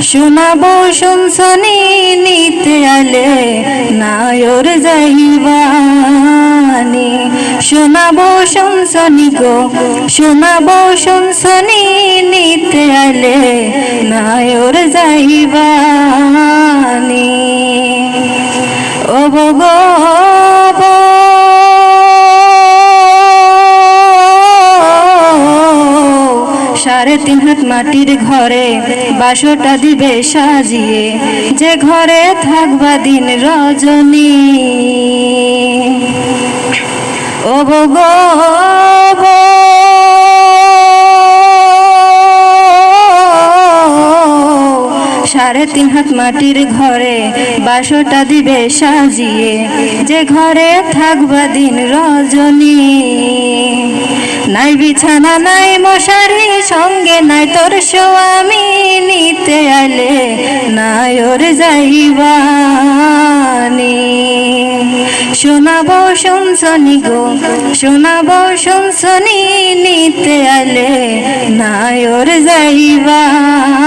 শোনাবো শুনছনি নিতে আলে নায়র যাইবানি। শোনাবো শুনছনি গো, শোনাবো শুনছনি নিতে আলে নায়র যাইবানি। ও গো সাড়ে তিন হাত মাটির ঘরে বাসটা দিবে সাজিয়ে, যে ঘরে থাকবা দিন রজনী। ও গো সাড়ে তিন হাত মাটির ঘরে বাসটা দিবে সাজিয়ে, যে ঘরে থাকবা দিন রজনী। নাই বিছানা নাই মশারি, সঙ্গে নাই তোর স্বামী, নিতে আলে নায়র যাইবানি। শোনাবো শুনছনি গো, শোনাবো শুনছনি নিতে আলে নায়র যাইবানি।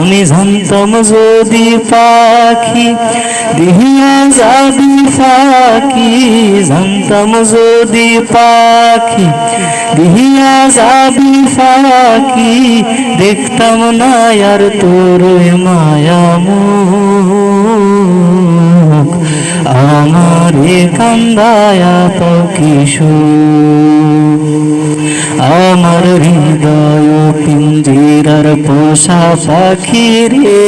আমি জানতাম যদি পাখি দিহিয়া যাবি ফাঁকি, জানতাম যদি পাখি দিহিয়া যাবি ফাঁকি, দেখতাম না আর তোর মায়া মুখ, আমারে কান্দায়া তো কিশোর। আমার হৃদয় পিঞ্জিরার পোষা পাখি রে,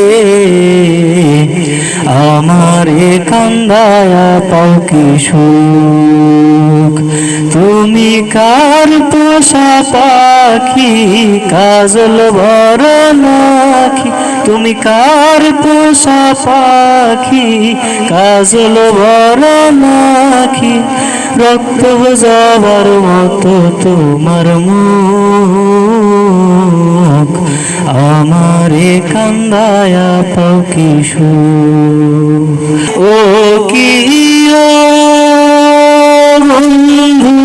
আমারে কান্দায়া পাও কি সুখ। তুমি কার পোষা পাখি কাজল ভর নাখি, তুমি কার পোষা পাখি কাজল ভর নাখি, রক্ত যাবার মতো তোমার মুখ, আমারে কান্দায়া পাও কি সুখ। ও কি বন্ধু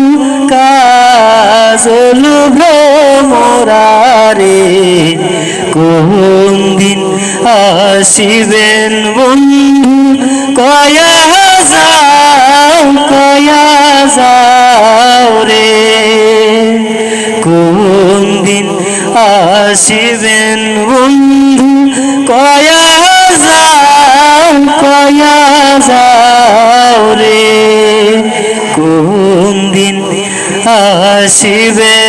কাজল ভ্রমরারে, কোন দিন আসিবেন বন্ধু, কয়া যাও রে, কোন দিন আসিবেন বন্ধু, কয়া যাও রে, কোন দিন আসিবেন